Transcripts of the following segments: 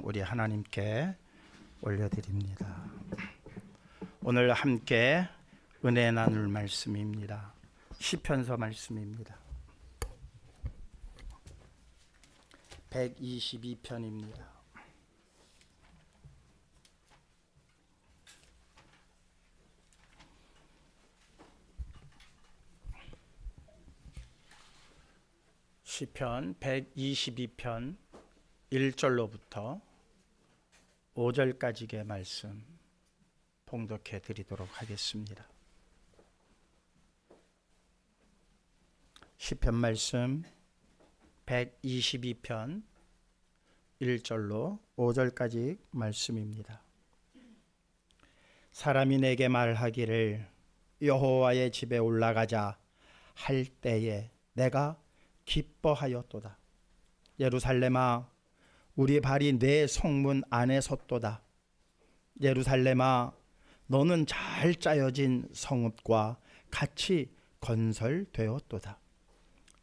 우리 하나님께 올려드립니다. 오늘 함께 은혜 나눌 말씀입니다. 시편서 말씀입니다. 122편입니다. 시편 122편 1절로부터 5절까지의 말씀 봉독해 드리도록 하겠습니다. 시편 말씀 122편 1절로 5절까지 말씀입니다. 사람이 내게 말하기를 여호와의 집에 올라가자 할 때에 내가 기뻐하였도다. 예루살렘아, 우리 발이 내 성문 안에 섰도다. 예루살렘아, 너는 잘 짜여진 성읍과 같이 건설되었도다.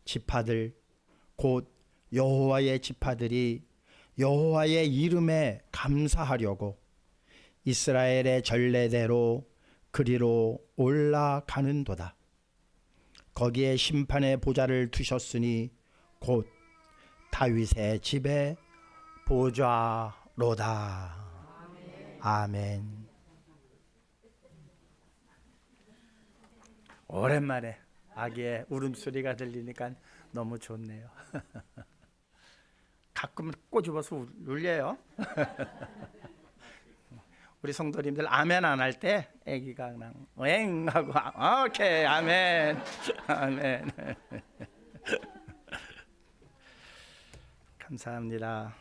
지파들 곧 여호와의 지파들이 여호와의 이름에 감사하려고 이스라엘의 전례대로 그리로 올라가는도다. 거기에 심판의 보좌를 두셨으니 곧 다윗의 집에 보좌로다. 아멘. 오랜만에 아기의 울음소리가 들리니까 너무 좋네요. 가끔 꼬집어서 울려요. 우리 성도님들 아멘 안 할 때 아기가 그냥 엥 하고 오케이 아멘 아멘. 감사합니다.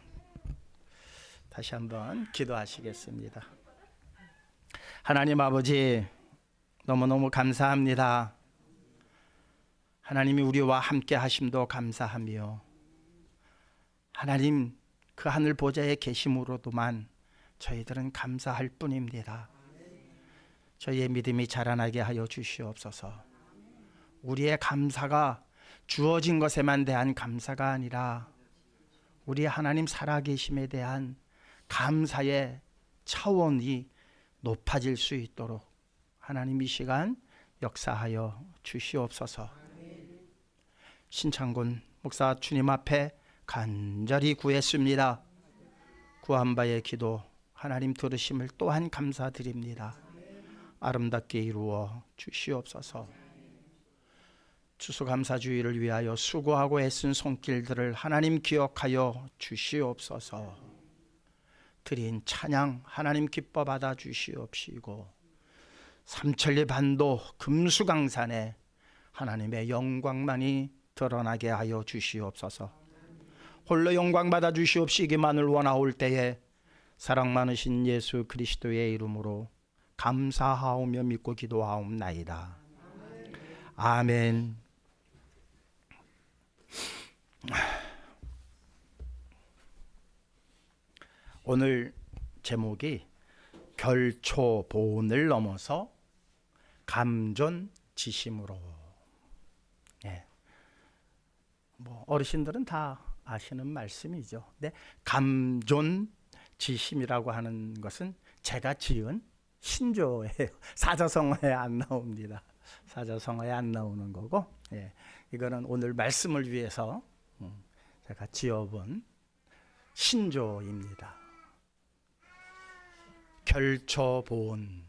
다시 한번 기도하시겠습니다. 하나님 아버지, 너무너무 감사합니다. 하나님이 우리와 함께 하심도 감사하며 하나님 그 하늘 보좌에 계심으로도만 저희들은 감사할 뿐입니다. 저희의 믿음이 자라나게 하여 주시옵소서. 우리의 감사가 주어진 것에만 대한 감사가 아니라 우리 하나님 살아계심에 대한 감사의 차원이 높아질 수 있도록 하나님 이 시간 역사하여 주시옵소서. 신창곤 목사 주님 앞에 간절히 구했습니다. 구한 바의 기도 하나님 들으심을 또한 감사드립니다. 아름답게 이루어 주시옵소서. 추수감사주의를 위하여 수고하고 애쓴 손길들을 하나님 기억하여 주시옵소서. 드린 찬양 하나님 기뻐 받아 주시옵시고 삼천리 반도 금수강산에 하나님의 영광만이 드러나게 하여 주시옵소서. 홀로 영광 받아 주시옵시기만을 원하올 때에 사랑 많으신 예수 그리스도의 이름으로 감사하오며 믿고 기도하옵나이다. 아멘. 오늘 제목이 결초보온을 넘어서 감존지심으로. 어르신들은 다 아시는 말씀이죠. 근데 감존지심이라고 하는 것은 제가 지은 신조예요. 사자성어에 안 나옵니다. 사자성어에 안 나오는 거고, 이거는 오늘 말씀을 위해서 제가 지어본 신조입니다. 결초보온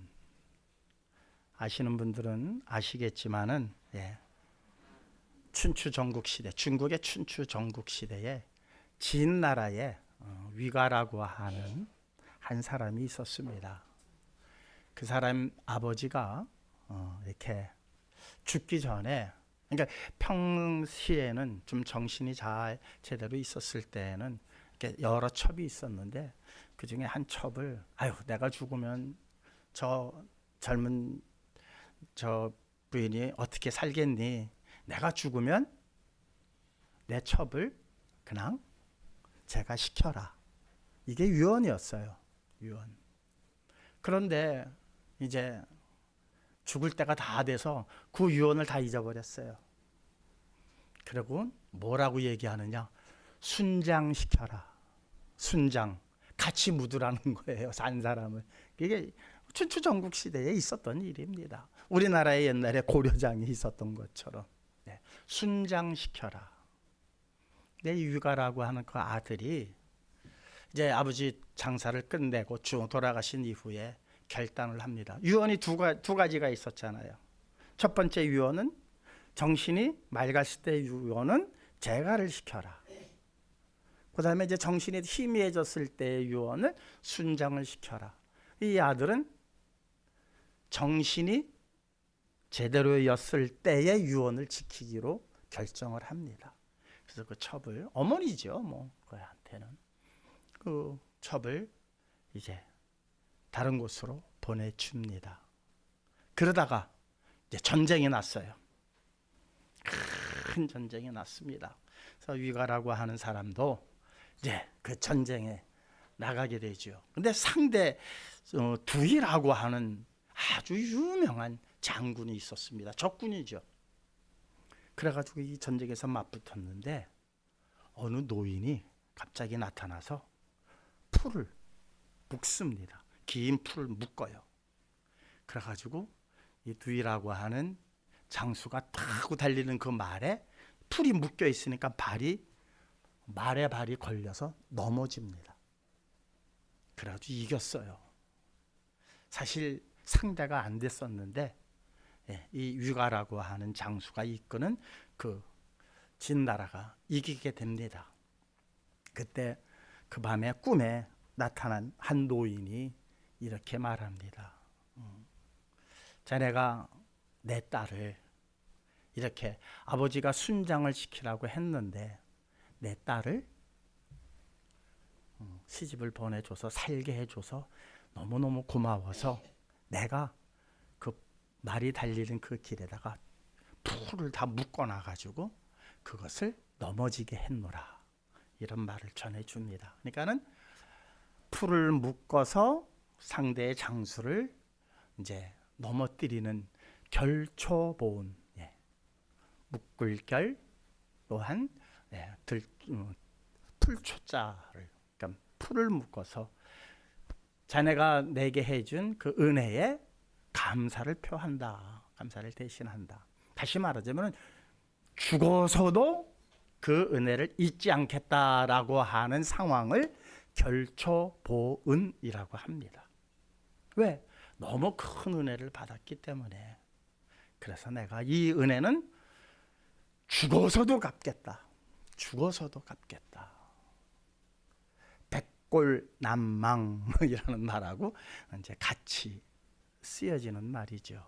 아시는 분들은 아시겠지만은 춘추 전국시대, 중국의 춘추 전국시대에 진나라의 위가라고 하는 한 사람이 있었습니다. 그 사람 아버지가 이렇게 죽기 전에, 그러니까 평시에는 좀 정신이 잘 제대로 있었을 때는 이렇게 여러 첩이 있었는데 그 중에 한 첩을 내가 죽으면 저 젊은 저 부인이 어떻게 살겠니? 내가 죽으면 내 첩을 그냥 제가 시켜라. 이게 유언이었어요. 유언. 그런데 이제 죽을 때가 다 돼서 그 유언을 다 잊어버렸어요. 그리고 뭐라고 얘기하느냐? 순장시켜라. 순장. 같이 묻으라는 거예요. 산 사람을. 이게 춘추 전국 시대에 있었던 일입니다. 우리나라에 옛날에 고려장이 있었던 것처럼. 네. 순장시켜라. 내 유가라고 하는 그 아들이 이제 아버지 장사를 끝내고 돌아가신 이후에 결단을 합니다. 유언이 두 가지가 있었잖아요. 첫 번째 유언은 정신이 맑았을 때 유언은 재가를 시켜라. 그 다음에 이제 정신이 희미해졌을 때의 유언을 순장을 시켜라. 이 아들은 정신이 제대로였을 때의 유언을 지키기로 결정을 합니다. 그래서 그 첩을, 어머니죠, 뭐 그한테는 그 첩을 이제 다른 곳으로 보내줍니다. 그러다가 이제 전쟁이 났어요. 큰 전쟁이 났습니다. 그래서 위가라고 하는 사람도 이제 그 전쟁에 나가게 되죠. 근데 상대 두이라고 하는 아주 유명한 장군이 있었습니다. 적군이죠. 그래가지고 이 전쟁에서 맞붙었는데 어느 노인이 갑자기 나타나서 풀을 묶습니다. 긴 풀을 묶어요. 그래가지고 이 두이라고 하는 장수가 타고 달리는 그 말에 풀이 묶여 있으니까 말에 발이 걸려서 넘어집니다. 그래가지고 이겼어요. 사실 상대가 안 됐었는데 이 위가라고 하는 장수가 이끄는 그 진나라가 이기게 됩니다. 그때 그 밤에 꿈에 나타난 한 노인이 이렇게 말합니다. 자네가 내 딸을 이렇게 아버지가 순장을 시키라고 했는데 내 딸을 시집을 보내줘서 살게 해줘서 너무너무 고마워서 내가 그 말이 달리는 그 길에다가 풀을 다 묶어놔가지고 그것을 넘어지게 했노라. 이런 말을 전해줍니다. 그러니까는 풀을 묶어서 상대의 장수를 이제 넘어뜨리는 결초보은, 묶을결 또한 풀초자를, 그러니까 풀을 묶어서 자네가 내게 해준 그 은혜에 감사를 표한다. 감사를 대신한다. 다시 말하자면 죽어서도 그 은혜를 잊지 않겠다라고 하는 상황을 결초보은이라고 합니다. 왜? 너무 큰 은혜를 받았기 때문에. 그래서 내가 이 은혜는 죽어서도 갚겠다. 죽어서도 갚겠다. 백골난망이라는 말하고 이제 같이 쓰여지는 말이죠.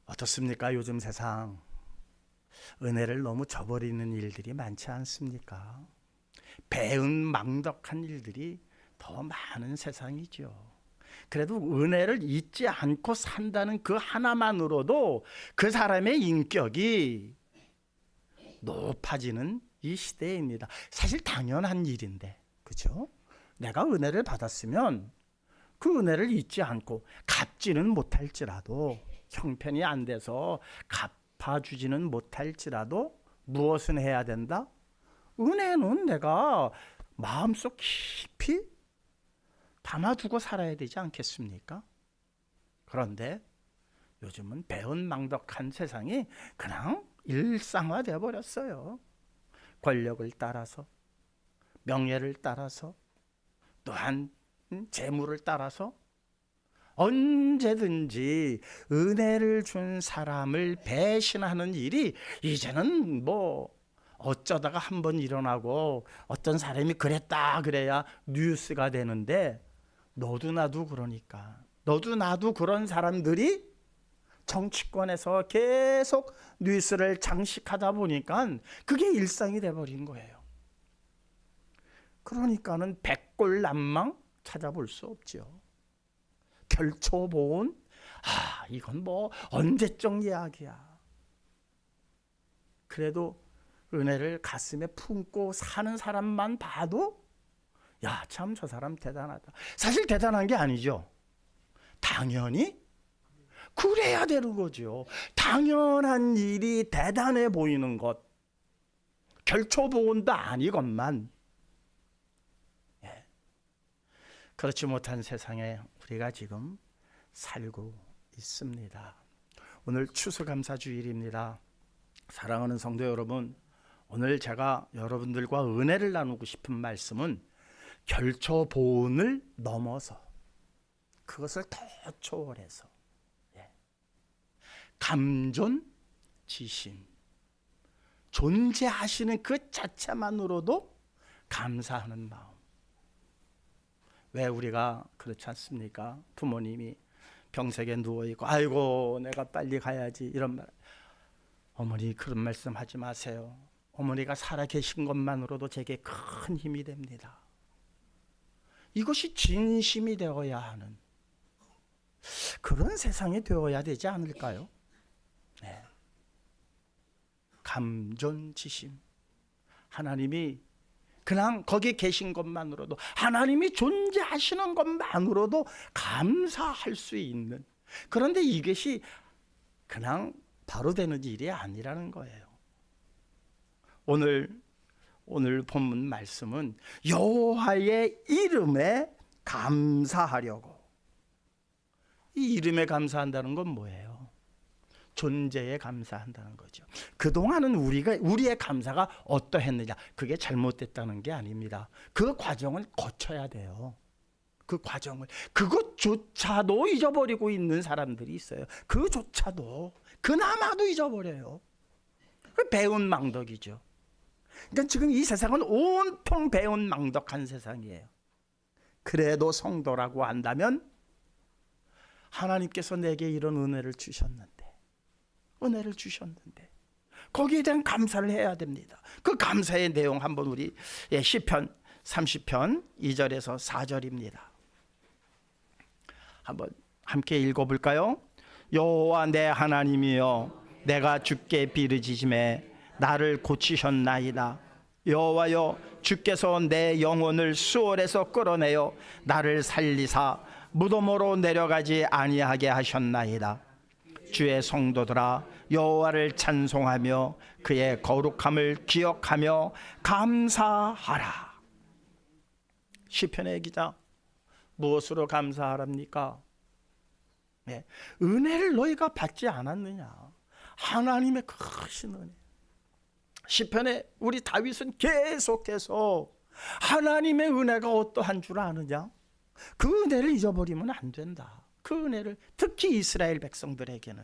어떻습니까? 요즘 세상 은혜를 너무 저버리는 일들이 많지 않습니까? 배은망덕한 일들이 더 많은 세상이죠. 그래도 은혜를 잊지 않고 산다는 그 하나만으로도 그 사람의 인격이 높아지는 이 시대입니다. 사실 당연한 일인데, 그죠? 내가 은혜를 받았으면 그 은혜를 잊지 않고 갚지는 못할지라도, 형편이 안 돼서 갚아주지는 못할지라도 무엇은 해야 된다? 은혜는 내가 마음속 깊이 담아두고 살아야 되지 않겠습니까? 그런데 요즘은 배은망덕한 세상이 그냥 일상화되어 버렸어요. 권력을 따라서, 명예를 따라서, 또한 재물을 따라서 언제든지 은혜를 준 사람을 배신하는 일이 이제는 뭐 어쩌다가 한번 일어나고 어떤 사람이 그랬다 그래야 뉴스가 되는데, 너도 나도 그러니까, 너도 나도 그런 사람들이 정치권에서 계속 뉴스를 장식하다 보니까 그게 일상이 돼버린 거예요. 그러니까는 백골난망 찾아볼 수 없죠. 결초보은, 이건 뭐 언제적 이야기야. 그래도 은혜를 가슴에 품고 사는 사람만 봐도 야, 참 저 사람 대단하다. 사실 대단한 게 아니죠. 당연히 그래야 되는 거죠. 당연한 일이 대단해 보이는 것, 결초보은도 아니건만 그렇지 못한 세상에 우리가 지금 살고 있습니다. 오늘 추수감사주일입니다. 사랑하는 성도 여러분, 오늘 제가 여러분들과 은혜를 나누고 싶은 말씀은 결초보은을 넘어서 그것을 더 초월해서 감존지심, 존재하시는 그 자체만으로도 감사하는 마음. 왜 우리가 그렇지 않습니까? 부모님이 병석에 누워있고 아이고 내가 빨리 가야지 이런 말. 어머니 그런 말씀 하지 마세요. 어머니가 살아계신 것만으로도 제게 큰 힘이 됩니다. 이것이 진심이 되어야 하는 그런 세상이 되어야 되지 않을까요? 네. 감존지심. 하나님이 그냥 거기 계신 것만으로도, 하나님이 존재하시는 것만으로도 감사할 수 있는, 그런데 이것이 그냥 바로 되는 일이 아니라는 거예요. 오늘 본문 말씀은 여호와의 이름에 감사하려고. 이 이름에 감사한다는 건 뭐예요? 존재에 감사한다는 거죠. 그동안은 우리의 감사가 어떠했느냐, 그게 잘못됐다는 게 아닙니다. 그 과정을 거쳐야 돼요. 그 과정을, 그것조차도 잊어버리고 있는 사람들이 있어요. 그조차도 그나마도 잊어버려요. 배은망덕이죠. 그러니까 지금 이 세상은 온통 배은망덕한 세상이에요. 그래도 성도라고 한다면 하나님께서 내게 이런 은혜를 주셨는데 거기에 대한 감사를 해야 됩니다. 그 감사의 내용 한번 우리 시편 30편 2절에서 4절입니다. 한번 함께 읽어볼까요? 여호와 내 하나님이여, 내가 주께 비르짖음에 나를 고치셨나이다. 여호와여, 주께서 내 영혼을 수월에서 끌어내어 나를 살리사 무덤으로 내려가지 아니하게 하셨나이다. 주의 성도들아, 여호와를 찬송하며 그의 거룩함을 기억하며 감사하라. 시편의 기자, 무엇으로 감사하랍니까? 네, 은혜를 너희가 받지 않았느냐? 하나님의 크신 은혜. 시편에 우리 다윗은 계속해서 하나님의 은혜가 어떠한 줄 아느냐? 그 은혜를 잊어버리면 안 된다. 그 은혜를, 특히 이스라엘 백성들에게는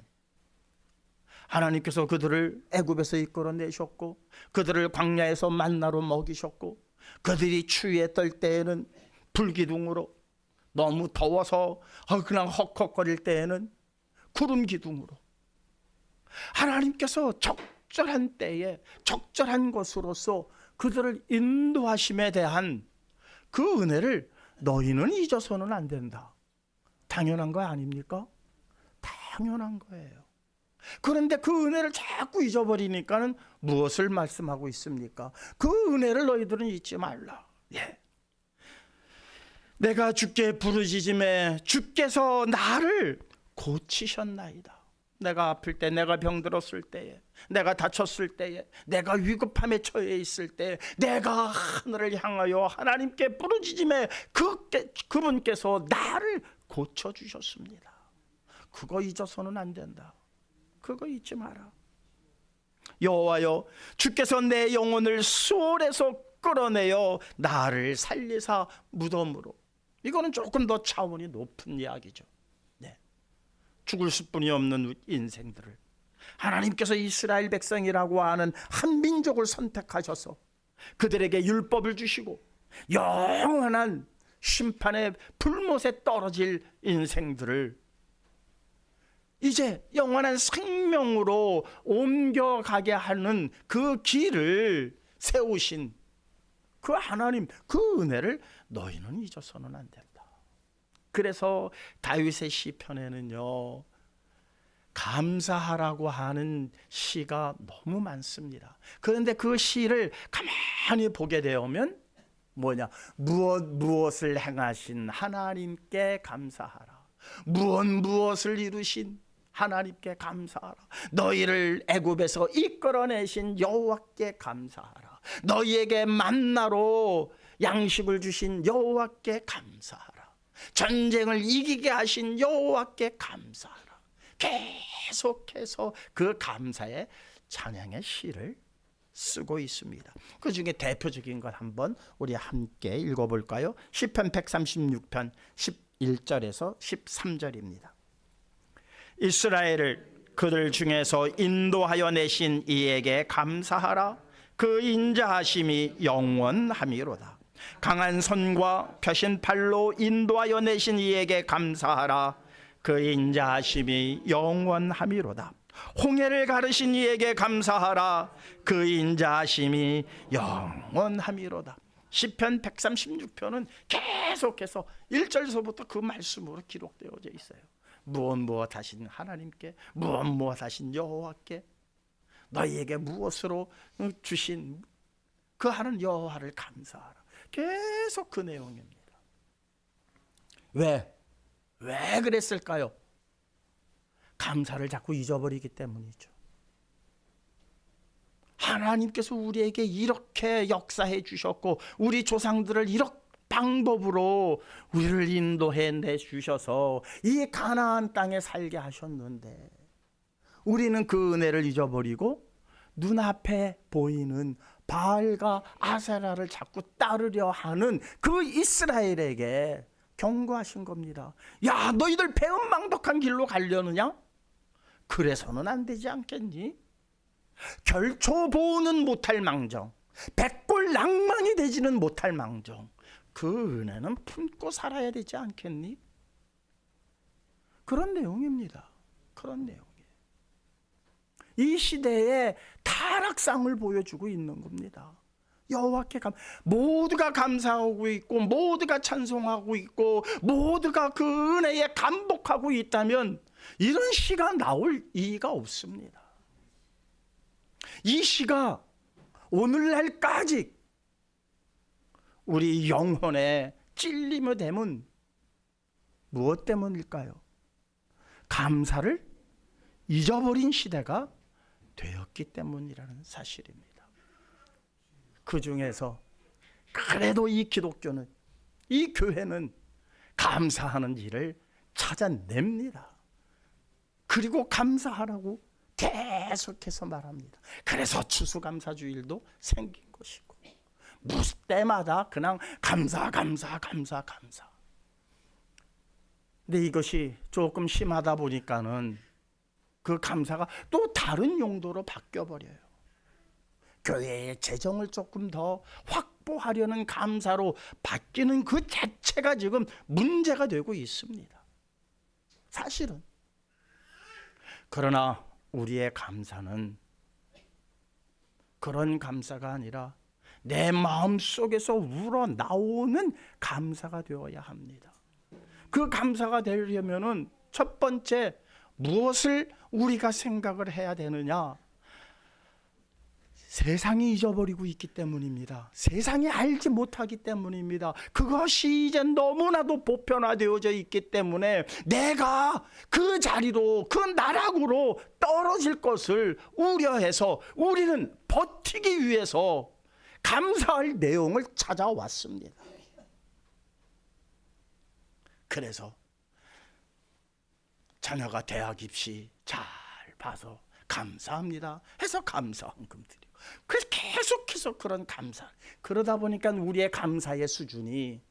하나님께서 그들을 애굽에서 이끌어내셨고 그들을 광야에서 만나로 먹이셨고 그들이 추위에 떨 때에는 불기둥으로, 너무 더워서 그냥 헉헉거릴 때에는 구름 기둥으로, 하나님께서 적절한 때에 적절한 것으로서 그들을 인도하심에 대한 그 은혜를 너희는 잊어서는 안 된다. 당연한 거 아닙니까? 당연한 거예요. 그런데 그 은혜를 자꾸 잊어버리니까는 무엇을 말씀하고 있습니까? 그 은혜를 너희들은 잊지 말라. 예. 내가 주께 부르짖음에 주께서 나를 고치셨나이다. 내가 아플 때, 내가 병들었을 때에, 내가 다쳤을 때에, 내가 위급함에 처해 있을 때, 내가 하늘을 향하여 하나님께 부르짖음에 그분께서 나를 고쳐주셨습니다. 그거 잊어서는 안 된다. 그거 잊지 마라. 여호와여, 주께서 내 영혼을 수월에서 끌어내어 나를 살리사 무덤으로. 이거는 조금 더 차원이 높은 이야기죠. 네. 죽을 수뿐이 없는 인생들을 하나님께서 이스라엘 백성이라고 하는 한 민족을 선택하셔서 그들에게 율법을 주시고 영원한 심판의 불못에 떨어질 인생들을 이제 영원한 생명으로 옮겨가게 하는 그 길을 세우신 그 하나님, 그 은혜를 너희는 잊어서는 안 된다. 그래서 다윗의 시편에는요, 감사하라고 하는 시가 너무 많습니다. 그런데 그 시를 가만히 보게 되면 뭐냐? 무엇을 행하신 하나님께 감사하라. 무엇을 이루신 하나님께 감사하라. 너희를 애굽에서 이끌어내신 여호와께 감사하라. 너희에게 만나로 양식을 주신 여호와께 감사하라. 전쟁을 이기게 하신 여호와께 감사하라. 계속해서 그 감사의 찬양의 시를 쓰고 있습니다. 그 중에 대표적인 것 한번 우리 함께 읽어볼까요? 시편 136편 11절에서 13절입니다. 이스라엘을 그들 중에서 인도하여 내신 이에게 감사하라. 그 인자하심이 영원함이로다. 강한 손과 펴신 팔로 인도하여 내신 이에게 감사하라. 그 인자하심이 영원함이로다. 홍해를 가르신 이에게 감사하라. 그 인자하심이 영원함이로다. 시편 136편은 계속해서 1절서부터 그 말씀으로 기록되어져 있어요. 무엇 하신 하나님께, 무엇 하신 여호와께, 너희에게 무엇으로 주신 그 하는 여호와를 감사하라. 계속 그 내용입니다. 왜 그랬을까요? 감사를 자꾸 잊어버리기 때문이죠. 하나님께서 우리에게 이렇게 역사해 주셨고, 우리 조상들을 이렇게 방법으로 우리를 인도해 내주셔서 이 가나안 땅에 살게 하셨는데, 우리는 그 은혜를 잊어버리고 눈앞에 보이는 바알과 아세라를 자꾸 따르려 하는 그 이스라엘에게 경고하신 겁니다. 야, 너희들 배은망덕한 길로 가려느냐? 그래서는 안 되지 않겠니? 결초 보호는 못할 망정, 백골 낭만이 되지는 못할 망정, 그 은혜는 품고 살아야 되지 않겠니? 그런 내용입니다. 그런 내용이에요. 이 시대의 타락상을 보여주고 있는 겁니다. 여호와께 모두가 감사하고 있고, 모두가 찬송하고 있고, 모두가 그 은혜에 감복하고 있다면 이런 시가 나올 이유가 없습니다. 이 시가 오늘날까지 우리 영혼에 찔림의 댐은 무엇 때문일까요? 감사를 잊어버린 시대가 되었기 때문이라는 사실입니다. 그 중에서 그래도 이 기독교는, 이 교회는 감사하는 일을 찾아냅니다. 그리고 감사하라고 계속해서 말합니다. 그래서 추수감사주일도 생긴 것이고, 무슨 때마다 그냥 감사. 근데 이것이 조금 심하다 보니까는 그 감사가 또 다른 용도로 바뀌어버려요. 교회의 재정을 조금 더 확보하려는 감사로 바뀌는 그 자체가 지금 문제가 되고 있습니다. 사실은. 그러나 우리의 감사는 그런 감사가 아니라 내 마음속에서 우러나오는 감사가 되어야 합니다. 그 감사가 되려면은 첫 번째, 무엇을 우리가 생각을 해야 되느냐? 세상이 잊어버리고 있기 때문입니다. 세상이 알지 못하기 때문입니다. 그것이 이제 너무나도 보편화되어져 있기 때문에 내가 그 자리로, 그 나락으로 떨어질 것을 우려해서 우리는 버티기 위해서 감사할 내용을 찾아왔습니다. 그래서 자녀가 대학 입시 잘 봐서 감사합니다 해서 감사헌금 드리고, 그래서 계속해서 그런 감사, 그러다 보니까 우리의 감사의 수준이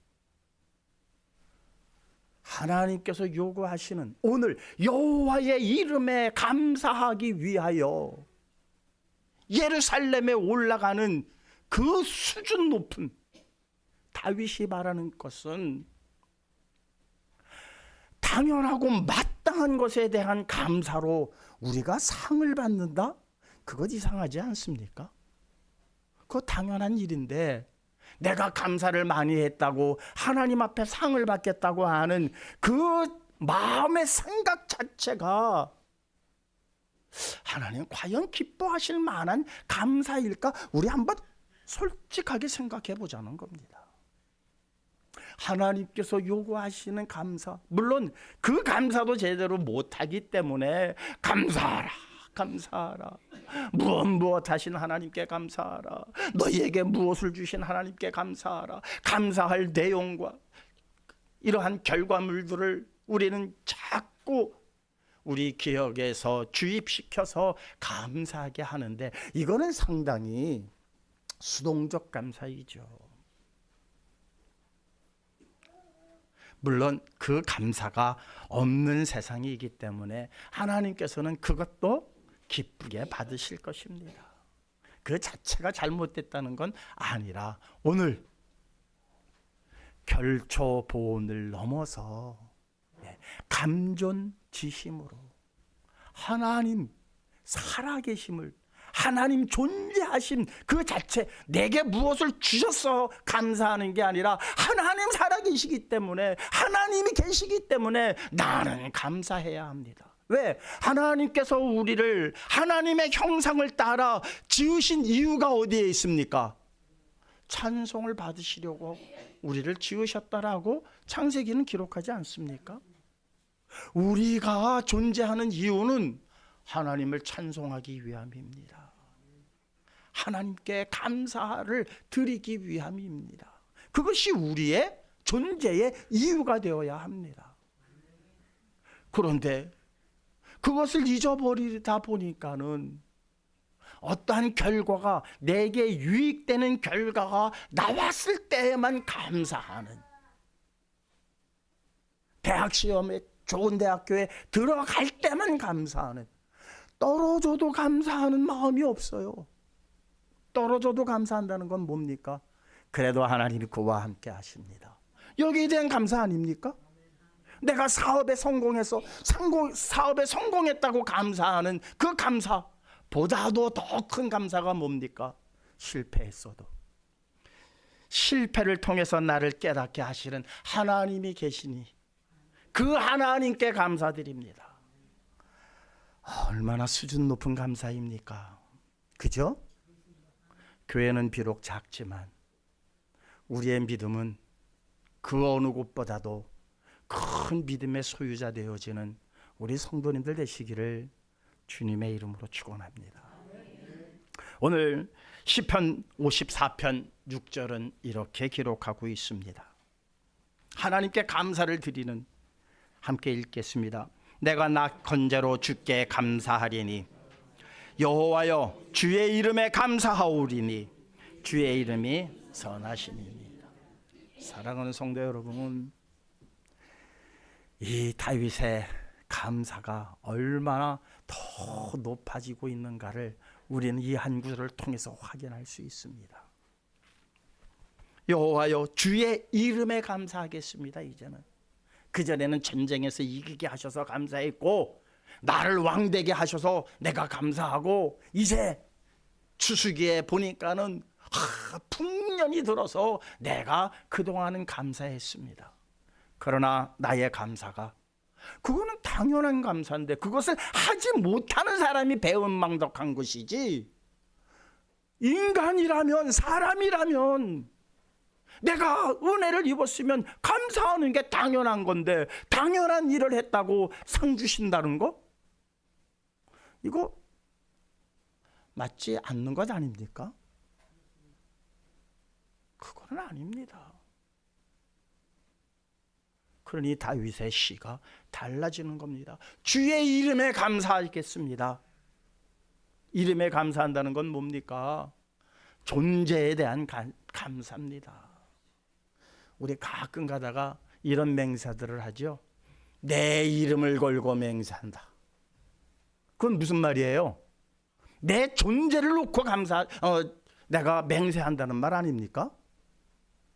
하나님께서 요구하시는 오늘 여호와의 이름에 감사하기 위하여 예루살렘에 올라가는 그 수준 높은, 다윗이 말하는 것은 당연하고 마땅한 것에 대한 감사로 우리가 상을 받는다? 그것 이상하지 않습니까? 그거 당연한 일인데, 내가 감사를 많이 했다고 하나님 앞에 상을 받겠다고 하는 그 마음의 생각 자체가 하나님 과연 기뻐하실 만한 감사일까? 우리 한번 솔직하게 생각해 보자는 겁니다. 하나님께서 요구하시는 감사, 물론 그 감사도 제대로 못하기 때문에 감사하라, 무엇 하신 하나님께 감사하라, 너희에게 무엇을 주신 하나님께 감사하라, 감사할 내용과 이러한 결과물들을 우리는 자꾸 우리 기억에서 주입시켜서 감사하게 하는데, 이거는 상당히 수동적 감사이죠. 물론 그 감사가 없는 세상이기 때문에 하나님께서는 그것도 기쁘게 받으실 것입니다. 그 자체가 잘못됐다는 건 아니라, 오늘 결초보온을 넘어서 감존지심으로 하나님 살아계심을, 하나님 존재하심 그 자체, 내게 무엇을 주셔서 감사하는 게 아니라 하나님 살아계시기 때문에, 하나님이 계시기 때문에 나는 감사해야 합니다. 왜? 하나님께서 우리를 하나님의 형상을 따라 지으신 이유가 어디에 있습니까? 찬송을 받으시려고 우리를 지으셨다라고 창세기는 기록하지 않습니까? 우리가 존재하는 이유는 하나님을 찬송하기 위함입니다. 하나님께 감사를 드리기 위함입니다. 그것이 우리의 존재의 이유가 되어야 합니다. 그런데 그것을 잊어버리다 보니까는 어떠한 결과가, 내게 유익되는 결과가 나왔을 때에만 감사하는, 대학 시험에 좋은 대학교에 들어갈 때만 감사하는, 떨어져도 감사하는 마음이 없어요. 떨어져도 감사한다는 건 뭡니까? 그래도 하나님이 그와 함께 하십니다. 여기에 대한 감사 아닙니까? 내가 사업에 성공해서 사업에 성공했다고 감사하는 그 감사보다도 더 큰 감사가 뭡니까? 실패했어도 실패를 통해서 나를 깨닫게 하시는 하나님이 계시니 그 하나님께 감사드립니다. 얼마나 수준 높은 감사입니까? 그죠? 교회는 비록 작지만 우리의 믿음은 그 어느 곳보다도 큰 믿음의 소유자 되어지는 우리 성도님들 되시기를 주님의 이름으로 축원합니다. 오늘 시편 54편 6절은 이렇게 기록하고 있습니다. 하나님께 감사를 드리는, 함께 읽겠습니다. 내가 낙헌제로 주께 감사하리니 여호와여 주의 이름에 감사하오리니 주의 이름이 선하심이니이다. 사랑하는 성도 여러분, 이 다윗의 감사가 얼마나 더 높아지고 있는가를 우리는 이 한 구절을 통해서 확인할 수 있습니다. 여호와여 주의 이름에 감사하겠습니다. 이제는, 그전에는 전쟁에서 이기게 하셔서 감사했고 나를 왕되게 하셔서 내가 감사하고, 이제 추수기에 보니까는 풍년이 들어서 내가 그동안은 감사했습니다. 그러나 나의 감사가, 그거는 당연한 감사인데 그것을 하지 못하는 사람이 배은망덕한 것이지, 인간이라면, 사람이라면 내가 은혜를 입었으면 감사하는 게 당연한 건데, 당연한 일을 했다고 상 주신다는 거? 이거 맞지 않는 것 아닙니까? 그거는 아닙니다. 그러니 다윗의 시가 달라지는 겁니다. 주의 이름에 감사하겠습니다. 이름에 감사한다는 건 뭡니까? 존재에 대한 감사입니다. 우리 가끔 가다가 이런 맹세들을 하죠. 내 이름을 걸고 맹세한다. 그건 무슨 말이에요? 내 존재를 놓고 내가 맹세한다는 말 아닙니까?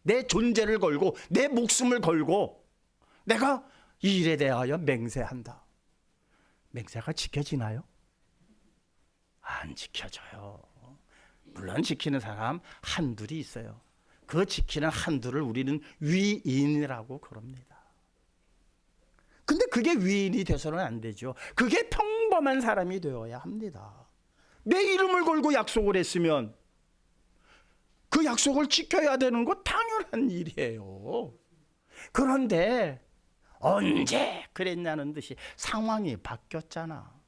내 존재를 걸고 내 목숨을 걸고 내가 이 일에 대하여 맹세한다. 맹세가 지켜지나요? 안 지켜져요. 물론 지키는 사람 한둘이 있어요. 그 지키는 한둘을 우리는 위인이라고 그럽니다. 근데 그게 위인이 돼서는 안 되죠. 그게 평범한 사람이 되어야 합니다. 내 이름을 걸고 약속을 했으면 그 약속을 지켜야 되는 거 당연한 일이에요. 그런데 언제 그랬냐는 듯이 상황이 바뀌었잖아.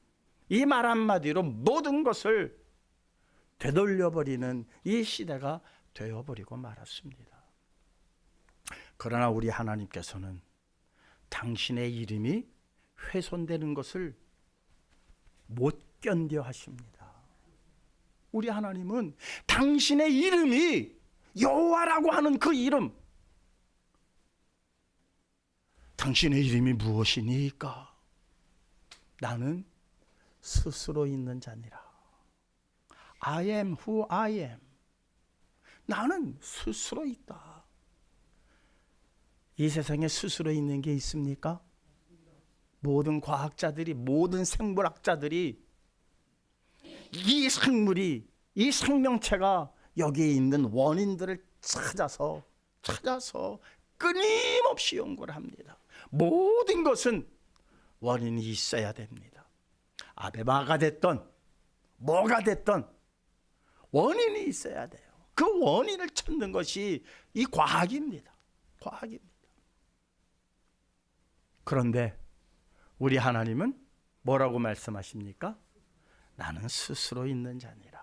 이 말 한마디로 모든 것을 되돌려버리는 이 시대가 되어버리고 말았습니다. 그러나 우리 하나님께서는 당신의 이름이 훼손되는 것을 못 견뎌 하십니다. 우리 하나님은 당신의 이름이 여호와라고 하는 그 이름, 당신의 이름이 무엇이니까? 나는 스스로 있는 자니라. I am who I am. 나는 스스로 있다. 이 세상에 스스로 있는 게 있습니까? 모든 과학자들이, 모든 생물학자들이 이 생물이, 이 생명체가 여기에 있는 원인들을 찾아서 끊임없이 연구를 합니다. 모든 것은 원인이 있어야 됩니다. 아베마가 됐던 뭐가 됐던 원인이 있어야 돼요. 그 원인을 찾는 것이 이 과학입니다. 과학입니다. 그런데 우리 하나님은 뭐라고 말씀하십니까? 나는 스스로 있는 자니라.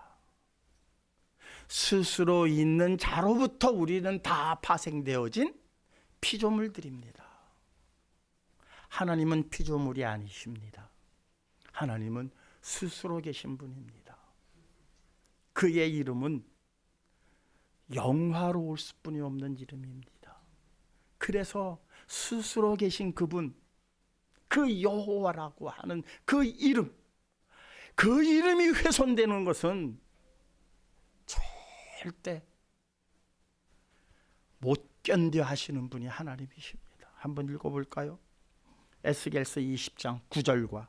스스로 있는 자로부터 우리는 다 파생되어진 피조물들입니다. 하나님은 피조물이 아니십니다. 하나님은 스스로 계신 분입니다. 그의 이름은 영화로울 수뿐이 없는 이름입니다. 그래서 스스로 계신 그분, 그 여호와라고 하는 그 이름, 그 이름이 훼손되는 것은 절대 못 견뎌 하시는 분이 하나님이십니다. 한번 읽어볼까요? 에스겔서 20장 9절과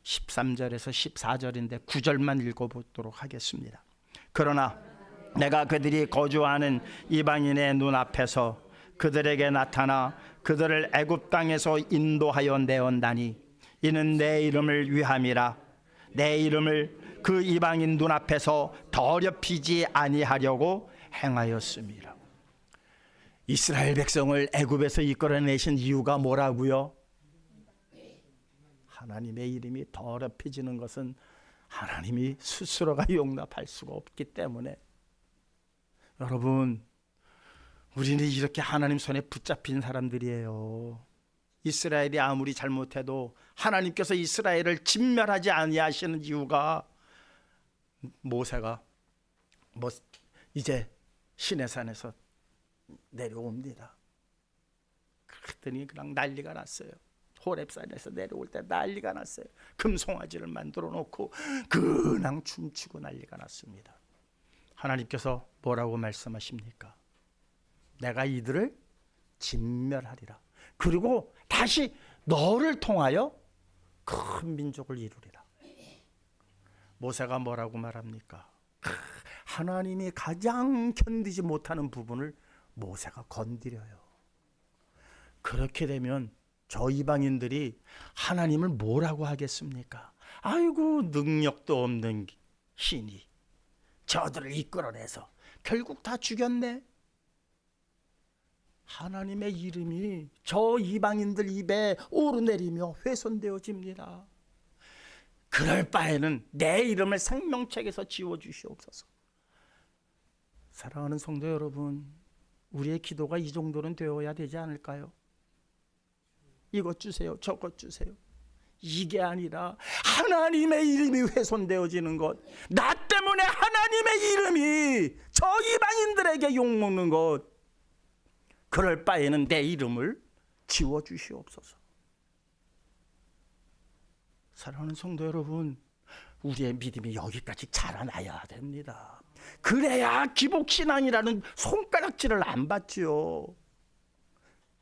13절에서 14절인데 9절만 읽어보도록 하겠습니다. 그러나 내가 그들이 거주하는 이방인의 눈앞에서 그들에게 나타나 그들을 애굽 땅에서 인도하여 내었다니 이는 내 이름을 위함이라. 내 이름을 그 이방인 눈앞에서 더럽히지 아니하려고 행하였음이라. 이스라엘 백성을 애굽에서 이끌어내신 이유가 뭐라고요? 하나님의 이름이 더럽혀지는 것은 하나님이 스스로가 용납할 수가 없기 때문에, 여러분, 우리는 이렇게 하나님 손에 붙잡힌 사람들이에요. 이스라엘이 아무리 잘못해도 하나님께서 이스라엘을 진멸하지 아니하시는 이유가, 모세가 이제 시내산에서 내려옵니다. 그랬더니 그냥 난리가 났어요. 호렙산에서 내려올 때 난리가 났어요. 금송아지를 만들어 놓고 그냥 춤추고 난리가 났습니다. 하나님께서 뭐라고 말씀하십니까? 내가 이들을 진멸하리라. 그리고 다시 너를 통하여 큰 민족을 이루리라. 모세가 뭐라고 말합니까? 하나님이 가장 견디지 못하는 부분을 모세가 건드려요. 그렇게 되면 저 이방인들이 하나님을 뭐라고 하겠습니까? 아이고, 능력도 없는 신이 저들을 이끌어내서 결국 다 죽였네. 하나님의 이름이 저 이방인들 입에 오르내리며 훼손되어집니다. 그럴 바에는 내 이름을 생명책에서 지워주시옵소서. 사랑하는 성도 여러분, 우리의 기도가 이 정도는 되어야 되지 않을까요? 이것 주세요, 저것 주세요. 이게 아니라 하나님의 이름이 훼손되어지는 것, 나 때문에 하나님의 이름이 저 이방인들에게 욕먹는 것, 그럴 바에는 내 이름을 지워주시옵소서. 사랑하는 성도 여러분, 우리의 믿음이 여기까지 자라나야 됩니다. 그래야 기복신앙이라는 손가락질을 안 받지요.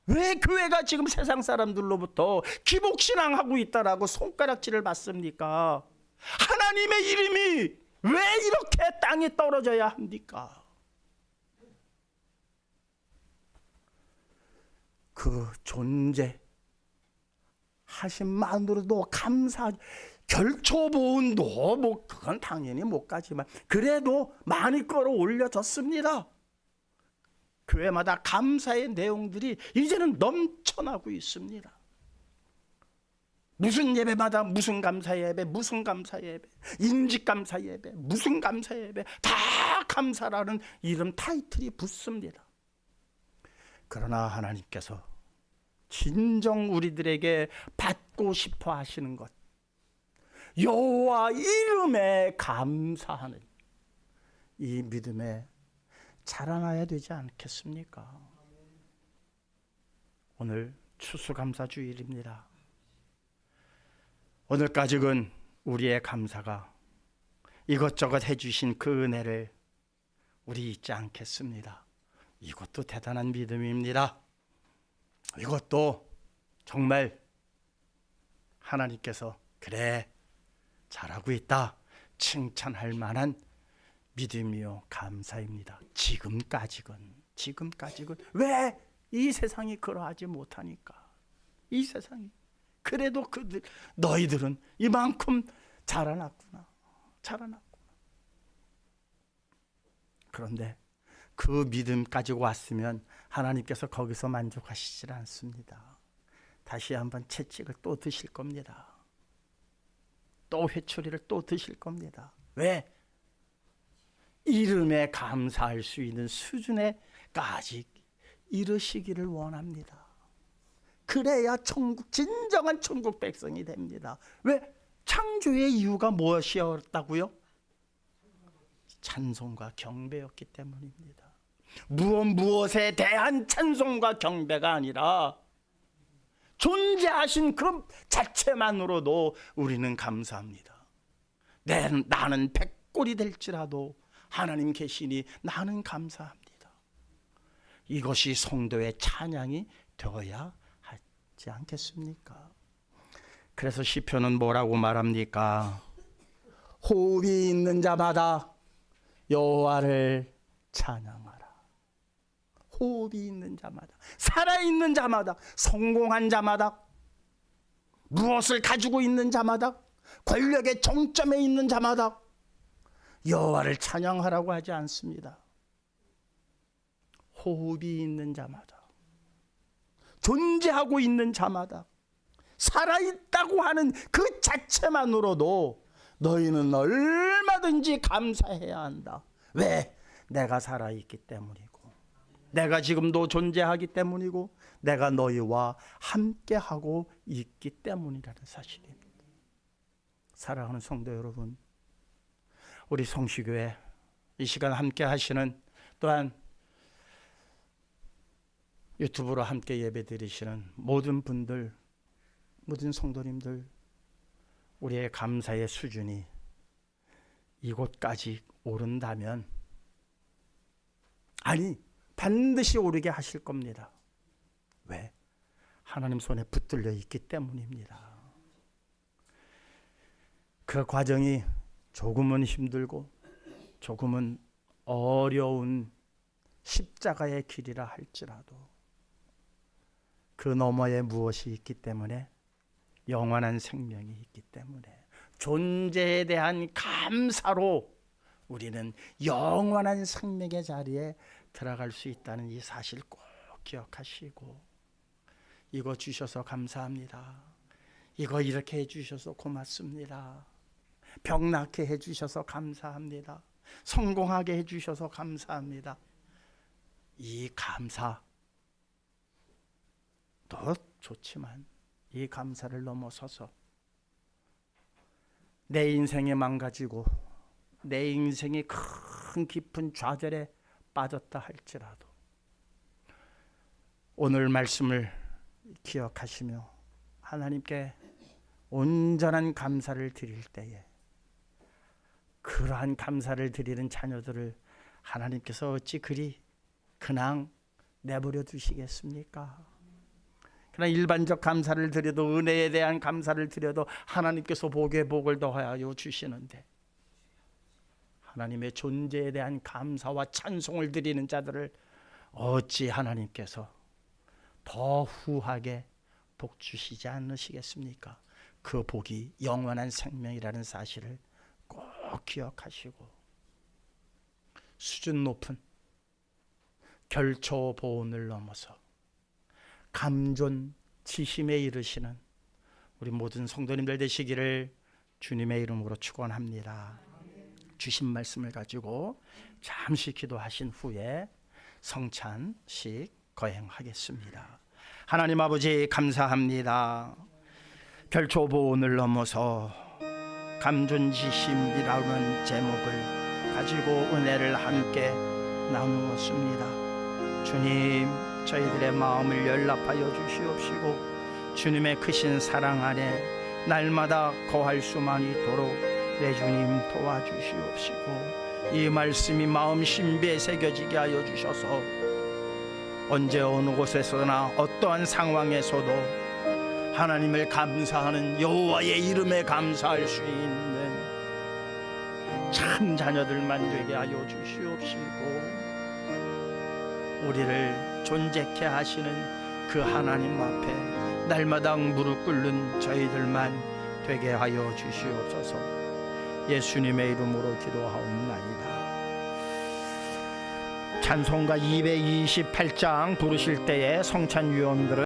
왜 교회가 지금 세상 사람들로부터 기복신앙하고 있다라고 손가락질을 받습니까? 하나님의 이름이 왜 이렇게 땅에 떨어져야 합니까? 그 존재 하심만으로도 감사하죠. 결초보은도 뭐 그건 당연히 못 가지만 그래도 많이 끌어올려졌습니다. 교회마다 감사의 내용들이 이제는 넘쳐나고 있습니다. 무슨 예배마다 무슨 감사 예배, 무슨 감사 예배, 인직 감사 예배, 무슨 감사 예배, 다 감사라는 이름 타이틀이 붙습니다. 그러나 하나님께서 진정 우리들에게 받고 싶어 하시는 것, 여호와 이름에 감사하는 이 믿음에 자라나야 되지 않겠습니까? 오늘 추수감사주일입니다. 오늘까지는 우리의 감사가 이것저것 해주신 그 은혜를 우리 잊지 않겠습니다. 이것도 대단한 믿음입니다. 이것도 정말 하나님께서 그래 잘하고 있다 칭찬할 만한 믿음이요 감사입니다. 지금까지는 왜 이 세상이 그러하지 못하니까, 이 세상이 그래도 너희들은 이만큼 자라났구나. 그런데 그 믿음 가지고 왔으면 하나님께서 거기서 만족하시질 않습니다. 다시 한번 채찍을 또 드실 겁니다. 또 회초리를 또 드실 겁니다. 왜? 이름에 감사할 수 있는 수준에까지 이르시기를 원합니다. 그래야 진정한 천국 백성이 됩니다. 왜? 창조의 이유가 무엇이었다고요? 찬송과 경배였기 때문입니다. 무엇에 대한 찬송과 경배가 아니라 존재하신 그 자체만으로도 우리는 감사합니다. 나는 백골이 될지라도 하나님 계시니 나는 감사합니다. 이것이 성도의 찬양이 되어야 하지 않겠습니까? 그래서 시편은 뭐라고 말합니까? 호흡이 있는 자마다 여호와를 찬양하라. 호흡이 있는 자마다, 살아있는 자마다, 성공한 자마다, 무엇을 가지고 있는 자마다, 권력의 정점에 있는 자마다 여호와를 찬양하라고 하지 않습니다. 호흡이 있는 자마다, 존재하고 있는 자마다, 살아있다고 하는 그 자체만으로도 너희는 얼마든지 감사해야 한다. 왜? 내가 살아있기 때문이고, 내가 지금도 존재하기 때문이고, 내가 너희와 함께하고 있기 때문이라는 사실입니다. 사랑하는 성도 여러분, 우리 성시교회 이 시간 함께 하시는, 또한 유튜브로 함께 예배 드리시는 모든 분들, 모든 성도님들, 우리의 감사의 수준이 이곳까지 오른다면, 아니 반드시 오르게 하실 겁니다. 왜? 하나님 손에 붙들려 있기 때문입니다. 그 과정이 조금은 힘들고 조금은 어려운 십자가의 길이라 할지라도 그 너머에 무엇이 있기 때문에, 영원한 생명이 있기 때문에, 존재에 대한 감사로 우리는 영원한 생명의 자리에 들어갈 수 있다는 이 사실 꼭 기억하시고, 이거 주셔서 감사합니다. 이거 이렇게 해주셔서 고맙습니다. 병 낫게 해주셔서 감사합니다. 성공하게 해주셔서 감사합니다. 이 감사 도 좋지만 이 감사를 넘어서서 내 인생이 망가지고 내 인생이 큰 깊은 좌절에 빠졌다 할지라도 오늘 말씀을 기억하시며 하나님께 온전한 감사를 드릴 때에, 그러한 감사를 드리는 자녀들을 하나님께서 어찌 그냥 내버려 두시겠습니까? 그러나 일반적 감사를 드려도, 은혜에 대한 감사를 드려도 하나님께서 복에 복을 더하여 주시는데, 하나님의 존재에 대한 감사와 찬송을 드리는 자들을 어찌 하나님께서 더 후하게 복 주시지 않으시겠습니까? 그 복이 영원한 생명이라는 사실을 꼭 기억하시고, 수준 높은 결초 보온을 넘어서 감존 지심에 이르시는 우리 모든 성도님들 되시기를 주님의 이름으로 축원합니다. 주신 말씀을 가지고 잠시 기도하신 후에 성찬식 거행하겠습니다. 하나님 아버지 감사합니다. 별초보온을 넘어서 감존지심이라는 제목을 가지고 은혜를 함께 나누었습니다. 주님, 저희들의 마음을 연락하여 주시옵시고 주님의 크신 사랑 안에 날마다 거할 수만 있도록 내 주님 도와주시옵시고 이 말씀이 마음 심비에 새겨지게 하여 주셔서 언제 어느 곳에서나 어떠한 상황에서도 하나님을 감사하는 여호와의 이름에 감사할 수 있는 참 자녀들만 되게 하여 주시옵시고 우리를 존재케 하시는 그 하나님 앞에 날마다 무릎 꿇는 저희들만 되게 하여 주시옵소서. 예수님의 이름으로 기도하옵나이다. 찬송가 228장 부르실 때에 성찬 위원들은